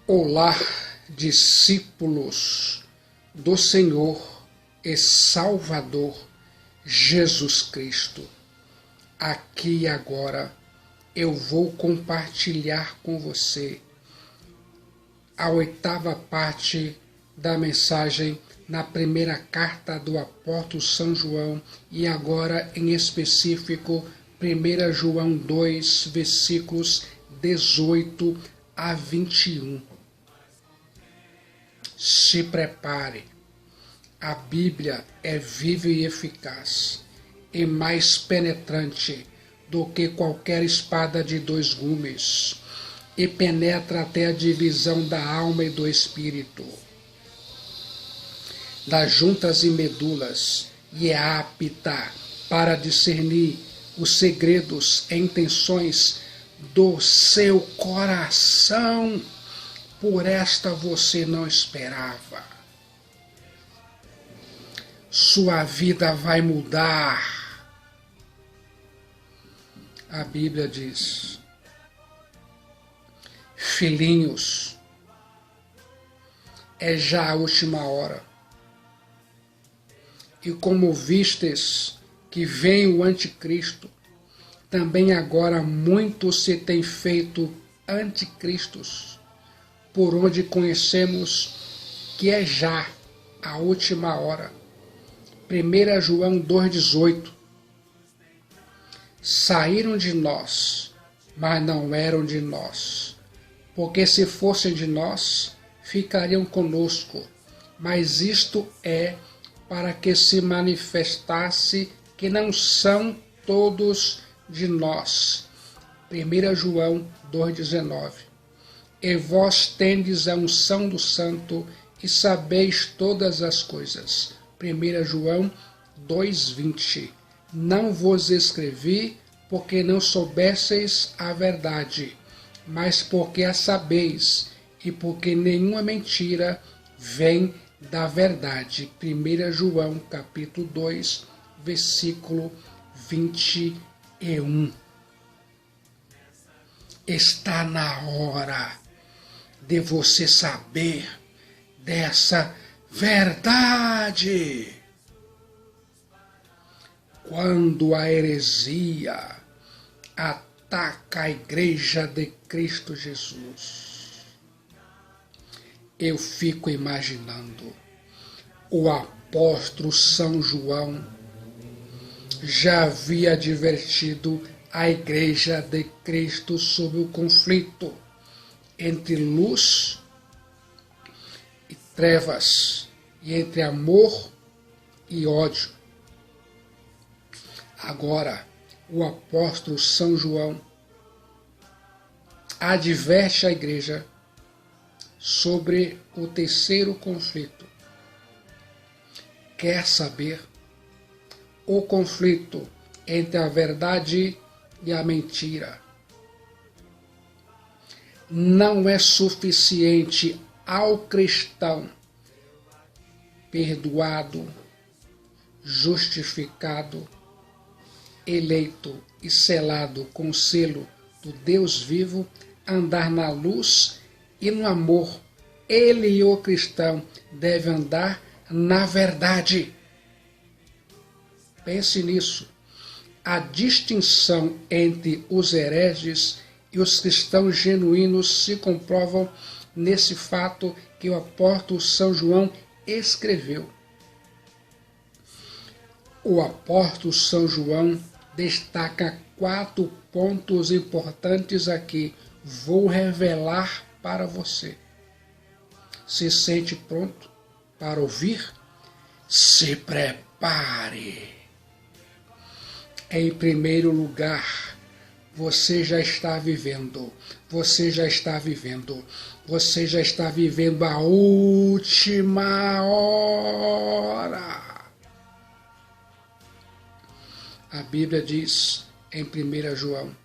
Olá, discípulos do Senhor e Salvador Jesus Cristo. Aqui e agora eu vou compartilhar com você a 8ª parte da mensagem na primeira carta do apóstolo São João e agora em específico 1 João 2, versículos 18 a 21. Se prepare, a Bíblia é viva e eficaz, e mais penetrante do que qualquer espada de 2 gumes, e penetra até a divisão da alma e do espírito, das juntas e medulas, e é apta para discernir os segredos e intenções do seu coração. Por esta você não esperava. Sua vida vai mudar. A Bíblia diz: filhinhos, é já a última hora. E como vistes que vem o anticristo, também agora muito se tem feito anticristos, por onde conhecemos que é já a última hora. 1 João 2,18. Saíram de nós, mas não eram de nós, porque se fossem de nós, ficariam conosco. Mas isto é para que se manifestasse que não são todos de nós. 1 João 2,19. E vós tendes a unção do Santo e sabeis todas as coisas. 1 João 2,20. Não vos escrevi porque não soubesseis a verdade, mas porque a sabeis, e porque nenhuma mentira vem da verdade. 1 João capítulo 2, versículo 21. Está na hora de você saber dessa verdade. Quando a heresia ataca a igreja de Cristo Jesus, eu fico imaginando o apóstolo São João já havia advertido a igreja de Cristo sobre o conflito entre luz e trevas, e entre amor e ódio. Agora, o apóstolo São João adverte a igreja sobre o terceiro conflito. Quer saber? O conflito entre a verdade e a mentira. Não é suficiente ao cristão perdoado, justificado, eleito e selado com o selo do Deus vivo andar na luz e no amor. Ele e o cristão deve andar na verdade. Pense nisso. A distinção entre os hereges e os cristãos genuínos se comprovam nesse fato que o apóstolo São João escreveu. O apóstolo São João destaca 4 pontos importantes aqui. Vou revelar para você. Se sente pronto para ouvir? Se prepare. Em primeiro lugar, você já está vivendo a última hora. A Bíblia diz em 1 João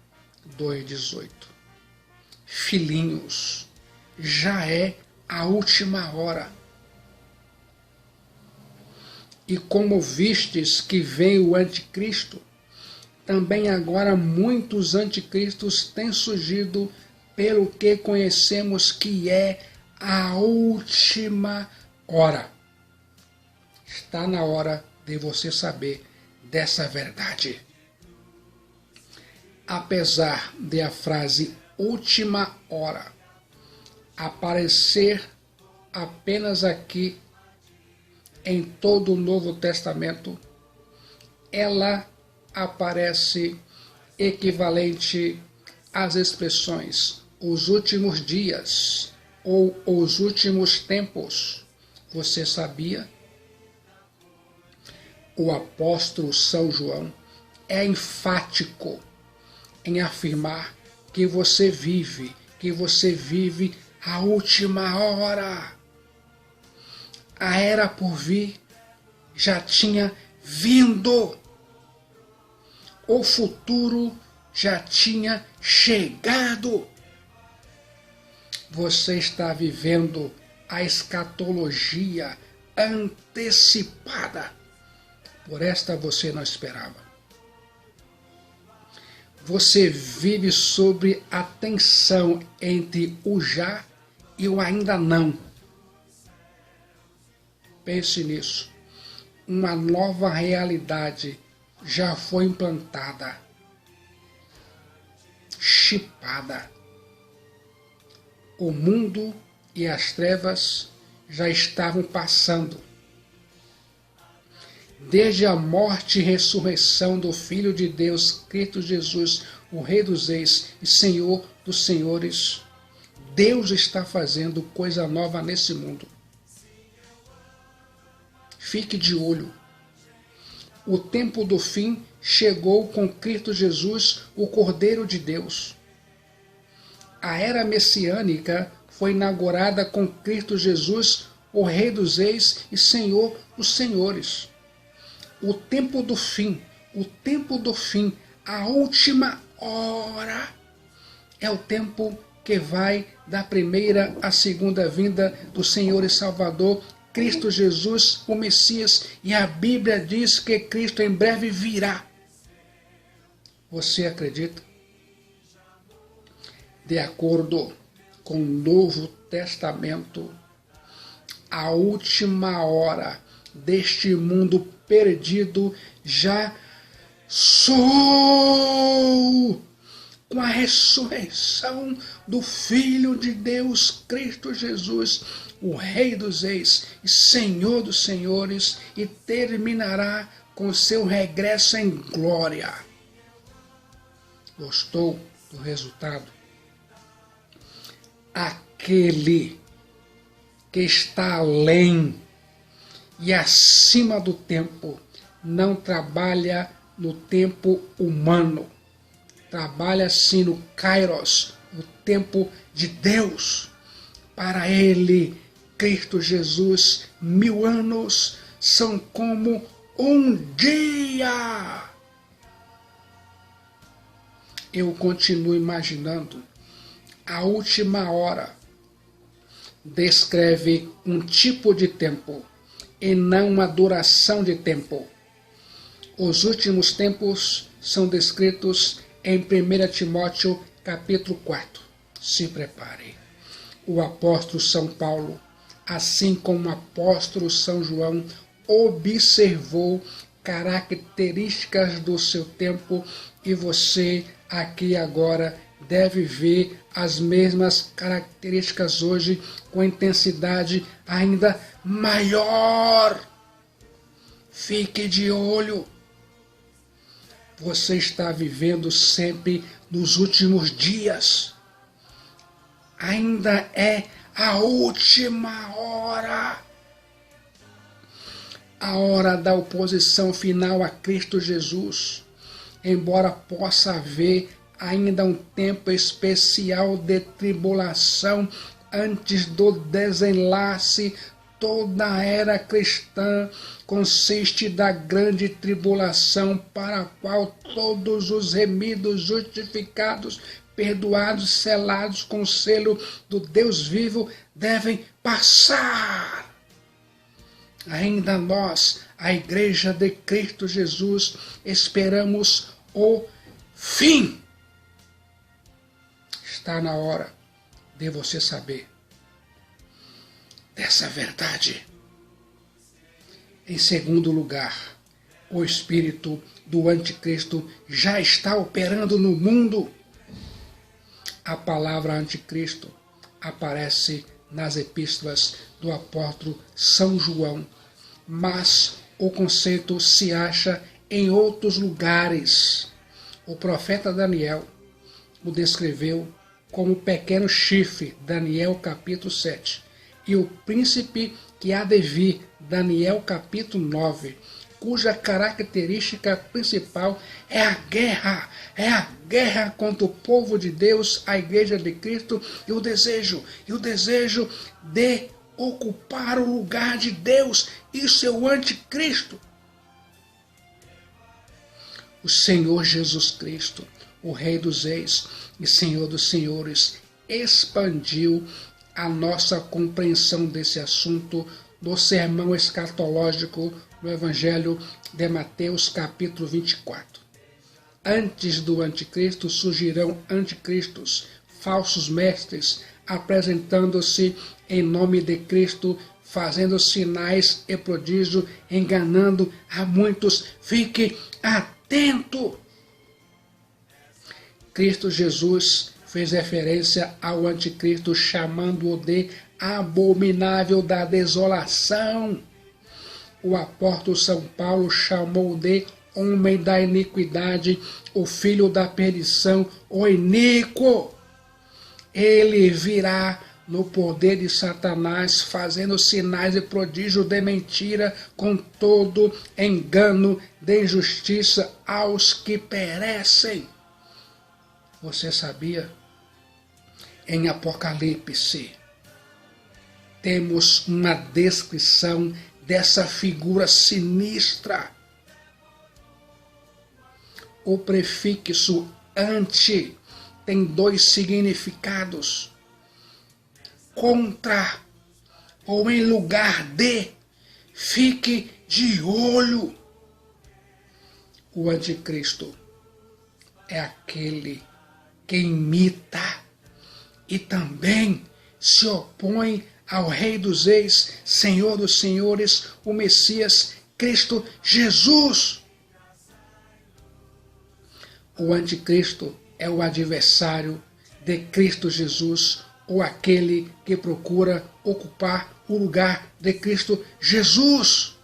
2,18. Filhinhos, já é a última hora. E como vistes que vem o anticristo, também agora muitos anticristos têm surgido pelo que conhecemos que é a última hora. Está na hora de você saber dessa verdade. Apesar de a frase última hora aparecer apenas aqui em todo o Novo Testamento, ela aparece equivalente às expressões os últimos dias ou os últimos tempos. Você sabia? O apóstolo São João é enfático em afirmar que você vive a última hora. A era por vir já tinha vindo. O futuro já tinha chegado. Você está vivendo a escatologia antecipada. Por esta você não esperava. Você vive sobre a tensão entre o já e o ainda não. Pense nisso. Uma nova realidade já foi implantada, chipada. O mundo e as trevas já estavam passando. Desde a morte e ressurreição do Filho de Deus, Cristo Jesus, o Rei dos Reis e Senhor dos Senhores, Deus está fazendo coisa nova nesse mundo. Fique de olho. O tempo do fim chegou com Cristo Jesus, o Cordeiro de Deus. A era messiânica foi inaugurada com Cristo Jesus, o Rei dos Reis e Senhor dos Senhores. O tempo do fim, a última hora, é o tempo que vai da primeira à segunda vinda do Senhor e Salvador, Cristo Jesus, o Messias, e a Bíblia diz que Cristo em breve virá. Você acredita? De acordo com o Novo Testamento, a última hora deste mundo perdido já sou com a ressurreição do Filho de Deus, Cristo Jesus, o Rei dos Reis e Senhor dos Senhores, e terminará com seu regresso em glória. Gostou do resultado? Aquele que está além e acima do tempo não trabalha no tempo humano, trabalha sim no Kairos, no tempo de Deus. Para ele, Cristo Jesus, 1000 anos são como um dia. Eu continuo imaginando. A última hora descreve um tipo de tempo e não uma duração de tempo. Os últimos tempos são descritos em 1 Timóteo capítulo 4. Se prepare. O apóstolo São Paulo, assim como o apóstolo São João, observou características do seu tempo, e você aqui agora deve ver as mesmas características hoje com intensidade ainda maior. Fique de olho. Você está vivendo sempre nos últimos dias. Ainda é a última hora. A hora da oposição final a Cristo Jesus. Embora possa haver ainda um tempo especial de tribulação antes do desenlace, toda a era cristã consiste da grande tribulação, para a qual todos os remidos, justificados, perdoados, selados com o selo do Deus vivo, devem passar. Ainda nós, a Igreja de Cristo Jesus, esperamos o fim. Está na hora de você saber dessa verdade. Em segundo lugar, o espírito do anticristo já está operando no mundo. A palavra anticristo aparece nas epístolas do apóstolo São João, mas o conceito se acha em outros lugares. O profeta Daniel o descreveu como pequeno chifre, Daniel capítulo 7, e o príncipe que há de vir, Daniel capítulo 9, cuja característica principal é a guerra contra o povo de Deus, a igreja de Cristo, e o desejo de ocupar o lugar de Deus. Isso é o anticristo. O Senhor Jesus Cristo, o Rei dos Reis e Senhor dos Senhores, expandiu a nossa compreensão desse assunto do sermão escatológico no Evangelho de Mateus, capítulo 24. Antes do anticristo surgirão anticristos, falsos mestres, apresentando-se em nome de Cristo, fazendo sinais e prodígios, enganando a muitos. Fique atento! Cristo Jesus fez referência ao anticristo, chamando-o de abominável da desolação. O apóstolo São Paulo chamou de homem da iniquidade, o filho da perdição, o iníquo. Ele virá no poder de Satanás, fazendo sinais e prodígios de mentira, com todo engano de injustiça aos que perecem. Você sabia? Em Apocalipse, temos uma descrição dessa figura sinistra. O prefixo anti tem dois significados: contra ou em lugar de. Fique de olho. O anticristo é aquele que imita e também se opõe ao Rei dos Reis, Senhor dos Senhores, o Messias, Cristo Jesus. O anticristo é o adversário de Cristo Jesus, ou aquele que procura ocupar o lugar de Cristo Jesus.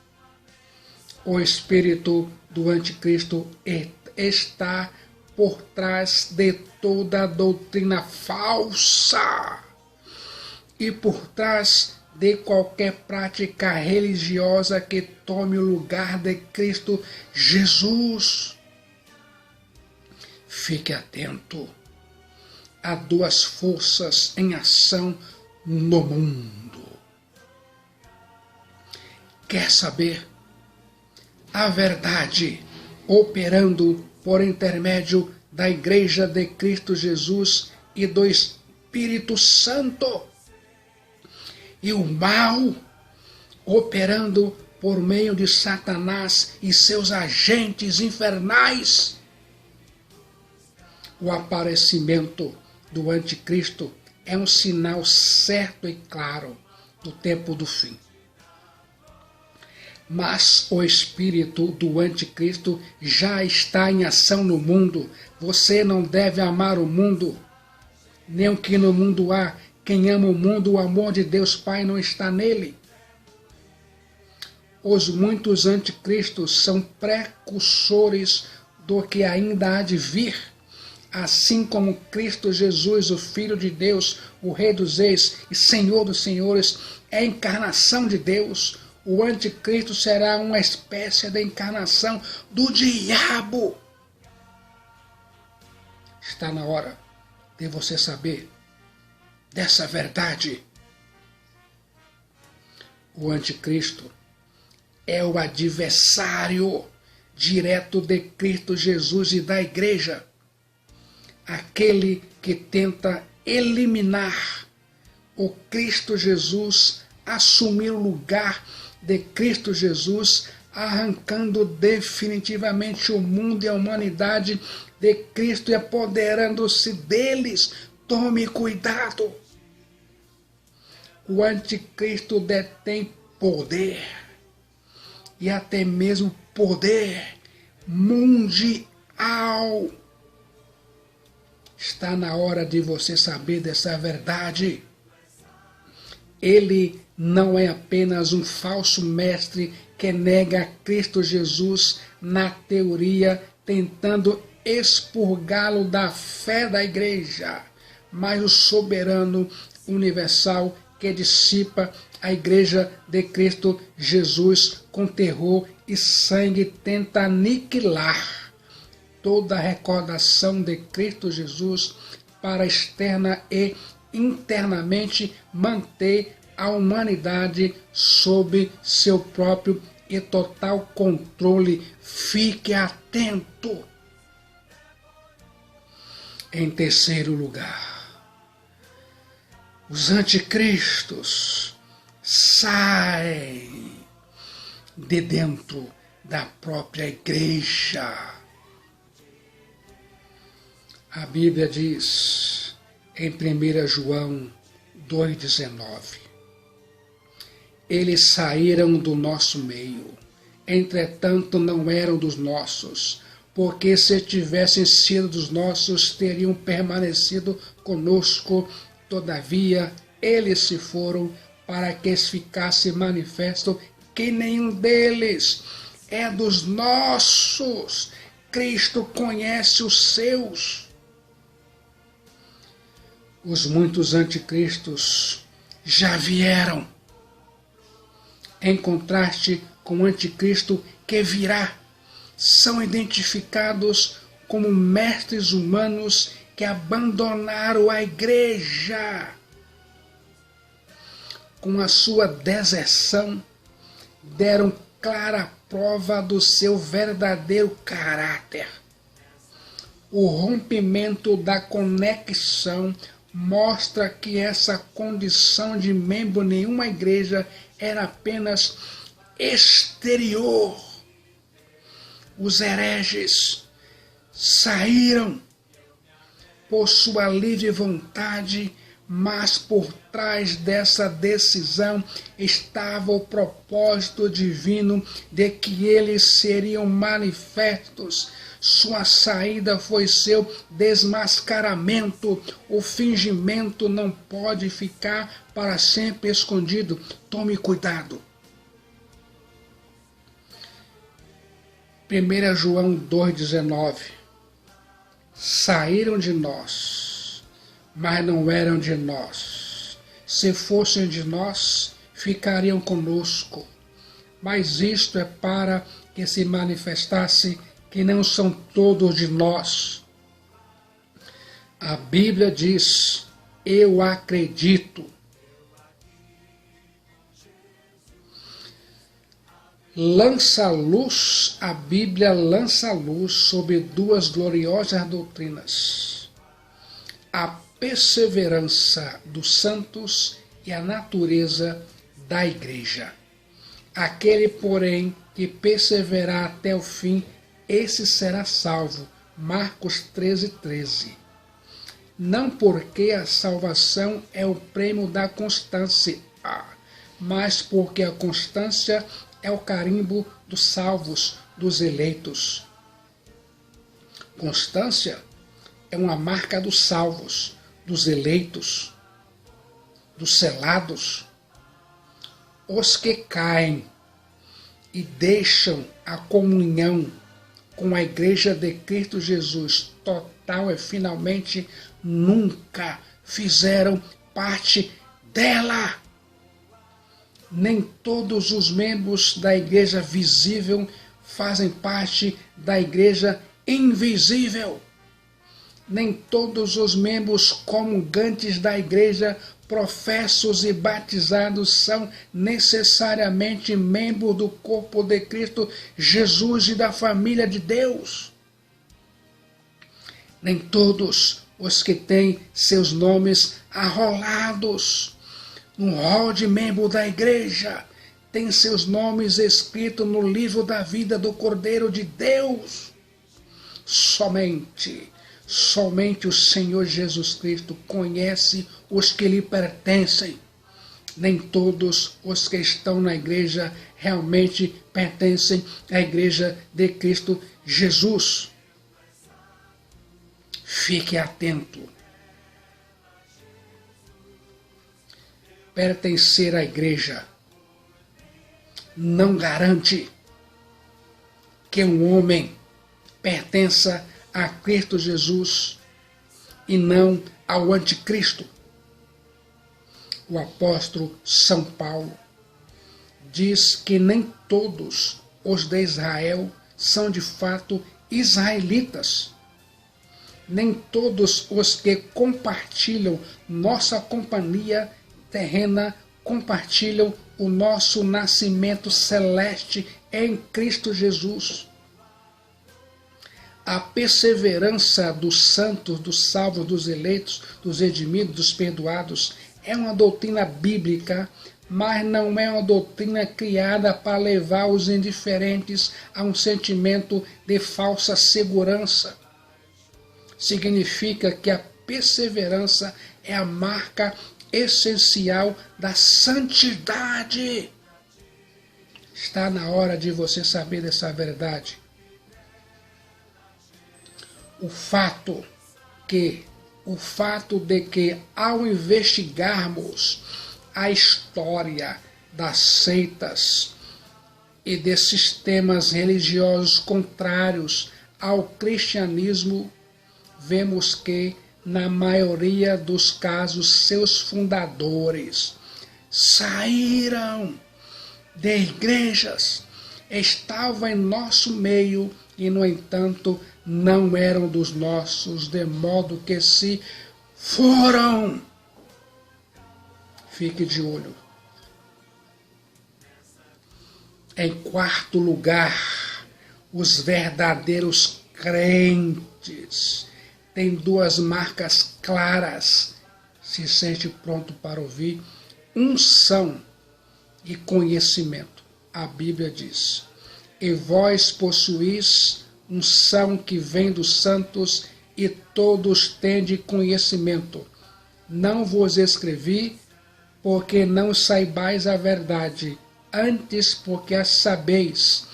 O espírito do anticristo está por trás de toda a doutrina falsa e por trás de qualquer prática religiosa que tome o lugar de Cristo Jesus. Fique atento. Há duas forças em ação no mundo. Quer saber? A verdade operando por intermédio da Igreja de Cristo Jesus e do Espírito Santo, e o mal operando por meio de Satanás e seus agentes infernais. O aparecimento do anticristo é um sinal certo e claro do tempo do fim. Mas o espírito do anticristo já está em ação no mundo. Você não deve amar o mundo, nem o que no mundo há. Quem ama o mundo, o amor de Deus Pai não está nele. Os muitos anticristos são precursores do que ainda há de vir. Assim como Cristo Jesus, o Filho de Deus, o Rei dos Reis e Senhor dos Senhores, é a encarnação de Deus, o anticristo será uma espécie de encarnação do diabo. Está na hora de você saber dessa verdade. O anticristo é o adversário direto de Cristo Jesus e da igreja. Aquele que tenta eliminar o Cristo Jesus, assumir o lugar de Cristo Jesus, arrancando definitivamente o mundo e a humanidade de Cristo e apoderando-se deles Tome cuidado. O anticristo detém poder, e até mesmo poder mundial. Está na hora de você saber dessa verdade. Ele não é apenas um falso mestre que nega Cristo Jesus na teoria, tentando expurgá-lo da fé da igreja, mas o soberano universal que dissipa a igreja de Cristo Jesus com terror e sangue, tenta aniquilar toda a recordação de Cristo Jesus para externa e internamente manter a humanidade sob seu próprio e total controle. Fique atento. Em terceiro lugar, os anticristos saem de dentro da própria igreja. A Bíblia diz em 1 João 2,19: eles saíram do nosso meio, entretanto não eram dos nossos, porque se tivessem sido dos nossos, teriam permanecido conosco. Todavia, eles se foram, para que ficasse manifesto que nenhum deles é dos nossos. Cristo conhece os seus. Os muitos anticristos já vieram, em contraste com o anticristo que virá. São identificados como mestres humanos que abandonaram a igreja. Com a sua deserção, deram clara prova do seu verdadeiro caráter. O rompimento da conexão mostra que essa condição de membro em nenhuma igreja era apenas exterior. Os hereges saíram por sua livre vontade, mas por trás dessa decisão estava o propósito divino de que eles seriam manifestos. Sua saída foi seu desmascaramento. O fingimento não pode ficar para sempre escondido. Tome cuidado. 1 João 2,19: saíram de nós, mas não eram de nós. Se fossem de nós, ficariam conosco. Mas isto é para que se manifestasse que não são todos de nós. A Bíblia diz: eu acredito. A Bíblia lança luz sobre duas gloriosas doutrinas: a perseverança dos santos e a natureza da igreja. Aquele, porém, que perseverar até o fim, esse será salvo. Marcos 13,13. Não porque a salvação é o prêmio da constância, mas porque a constância é o carimbo dos salvos, dos eleitos. Constância é uma marca dos salvos, dos eleitos, dos selados. Os que caem e deixam a comunhão com a igreja de Cristo Jesus total e finalmente nunca fizeram parte dela. Nem todos os membros da igreja visível fazem parte da igreja invisível. Nem todos os membros comungantes da igreja, professos e batizados, são necessariamente membros do corpo de Cristo Jesus e da família de Deus. Nem todos os que têm seus nomes arrolados no rol de membro da igreja têm seus nomes escritos no livro da vida do Cordeiro de Deus. Somente Somente o Senhor Jesus Cristo conhece os que lhe pertencem. Nem todos os que estão na igreja realmente pertencem à igreja de Cristo Jesus. Fique atento. Pertencer à igreja não garante que um homem pertença a Cristo Jesus e não ao anticristo. O apóstolo São Paulo diz que nem todos os de Israel são de fato israelitas. Nem todos os que compartilham nossa companhia terrena compartilham o nosso nascimento celeste em Cristo Jesus. A perseverança dos santos, dos salvos, dos eleitos, dos redimidos, dos perdoados é uma doutrina bíblica, mas não é uma doutrina criada para levar os indiferentes a um sentimento de falsa segurança. Significa que a perseverança é a marca essencial da santidade. Está na hora de você saber dessa verdade. O fato de que ao investigarmos a história das seitas e de sistemas religiosos contrários ao cristianismo, vemos que, na maioria dos casos, seus fundadores saíram de igrejas, estavam em nosso meio e, no entanto, não eram dos nossos, de modo que se foram. Fique de olho. Em quarto lugar, os verdadeiros crentes têm duas marcas claras. Se sente pronto para ouvir? Unção e conhecimento. A Bíblia diz: e vós possuís unção que vem dos santos, e todos tende conhecimento. Não vos escrevi porque não saibais a verdade, antes porque a sabeis,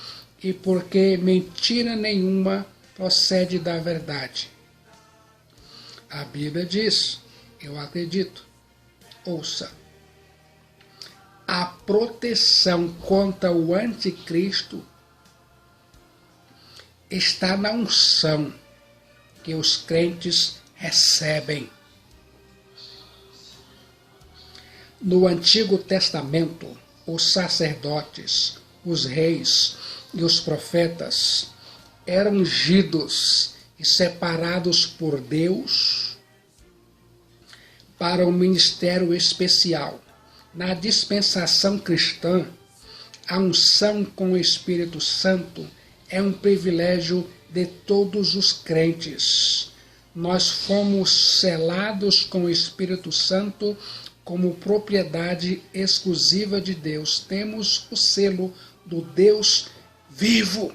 e porque mentira nenhuma procede da verdade. A Bíblia diz, eu acredito, ouça, a proteção contra o anticristo está na unção que os crentes recebem. No Antigo Testamento, os sacerdotes, os reis e os profetas eram ungidos e separados por Deus para um ministério especial. Na dispensação cristã, a unção com o Espírito Santo é um privilégio de todos os crentes. Nós fomos selados com o Espírito Santo como propriedade exclusiva de Deus. Temos o selo do Deus vivo.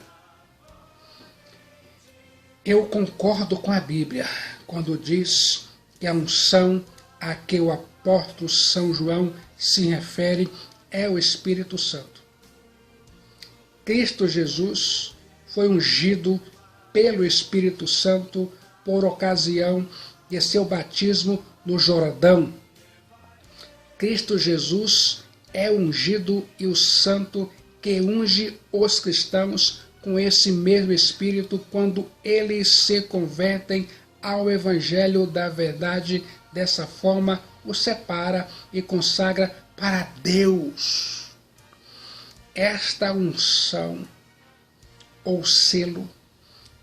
Eu concordo com a Bíblia quando diz que a unção a que o apóstolo São João se refere é o Espírito Santo. Cristo Jesus foi ungido pelo Espírito Santo por ocasião de seu batismo no Jordão. Cristo Jesus é ungido e o santo que unge os cristãos com esse mesmo Espírito quando eles se convertem ao Evangelho da verdade. Dessa forma, o separa e consagra para Deus. Esta unção ou selo,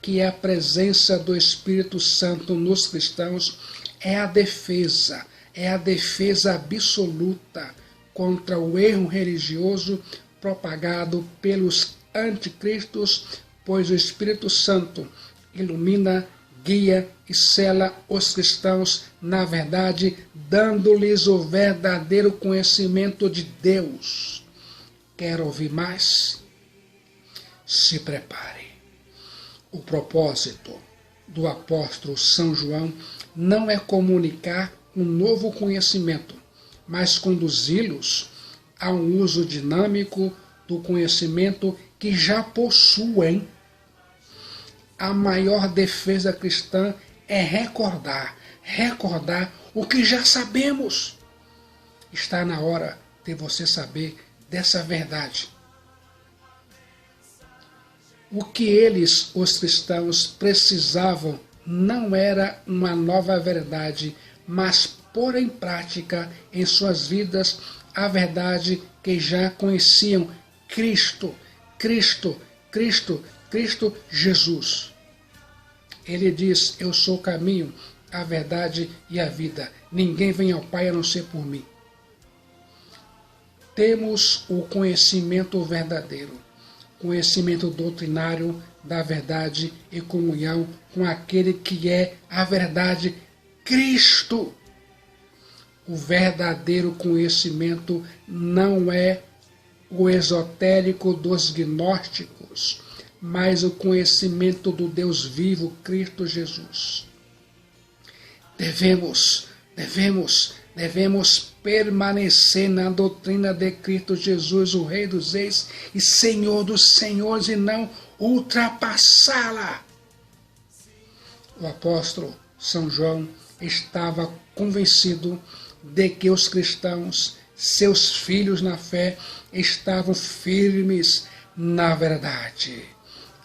que é a presença do Espírito Santo nos cristãos, é a defesa absoluta contra o erro religioso propagado pelos anticristos, pois o Espírito Santo ilumina, guia e sela os cristãos na verdade, dando-lhes o verdadeiro conhecimento de Deus. Quer ouvir mais? Se prepare. O propósito do apóstolo São João não é comunicar um novo conhecimento, mas conduzi-los a um uso dinâmico do conhecimento que já possuem. A maior defesa cristã é recordar o que já sabemos. Está na hora de você saber dessa verdade. O que eles, os cristãos, precisavam não era uma nova verdade, mas pôr em prática em suas vidas a verdade que já conheciam: Cristo, Cristo, Cristo, Cristo Jesus. Ele diz: eu sou o caminho, a verdade e a vida. Ninguém vem ao Pai a não ser por mim. Temos o conhecimento verdadeiro, conhecimento doutrinário da verdade e comunhão com aquele que é a verdade, Cristo. O verdadeiro conhecimento não é o esotérico dos gnósticos, mas o conhecimento do Deus vivo, Cristo Jesus. Devemos permanecer na doutrina de Cristo Jesus, o Rei dos Reis e Senhor dos Senhores, e não ultrapassá-la. O apóstolo São João estava convencido de que os cristãos, seus filhos na fé, estavam firmes na verdade.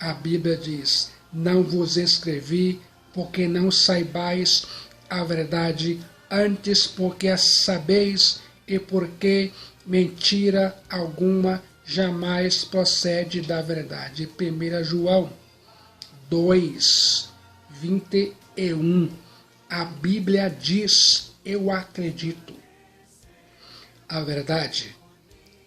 A Bíblia diz: não vos escrevi porque não saibais a verdade, antes porque a sabeis, e porque mentira alguma jamais procede da verdade. 1 João 2, 21. A Bíblia diz: eu acredito. A verdade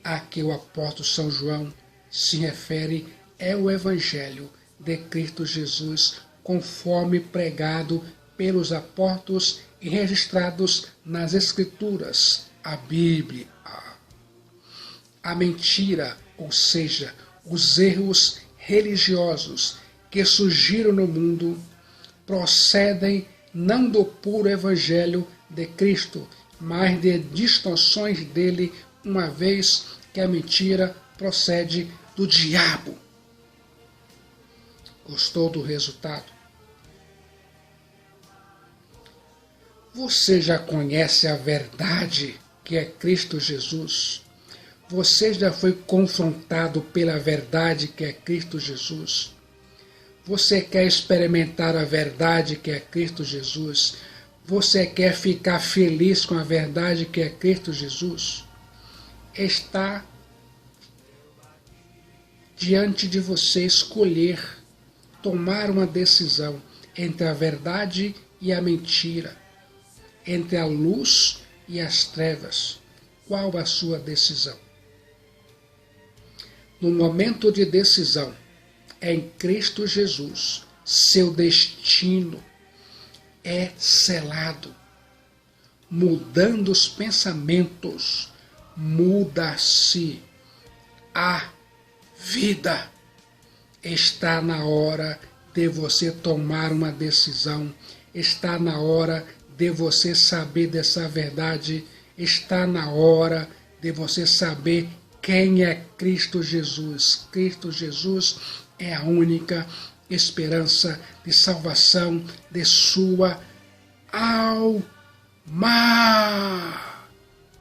a que o apóstolo São João se refere é o Evangelho de Cristo Jesus, conforme pregado pelos apóstolos e registrados nas Escrituras, a Bíblia. A mentira, ou seja, os erros religiosos que surgiram no mundo, procedem não do puro Evangelho de Cristo, mas de distorções dele, uma vez que a mentira procede do diabo. Gostou do resultado? Você já conhece a verdade que é Cristo Jesus? Você já foi confrontado pela verdade que é Cristo Jesus? Você quer experimentar a verdade que é Cristo Jesus? Você quer ficar feliz com a verdade que é Cristo Jesus? Está diante de você escolher, tomar uma decisão entre a verdade e a mentira, entre a luz e as trevas. Qual a sua decisão? No momento de decisão, em Cristo Jesus, seu destino é selado. Mudando os pensamentos, muda-se a vida. Está na hora de você tomar uma decisão. Está na hora de você saber dessa verdade. Está na hora de você saber quem é Cristo Jesus. Cristo Jesus é a única esperança de salvação de sua alma.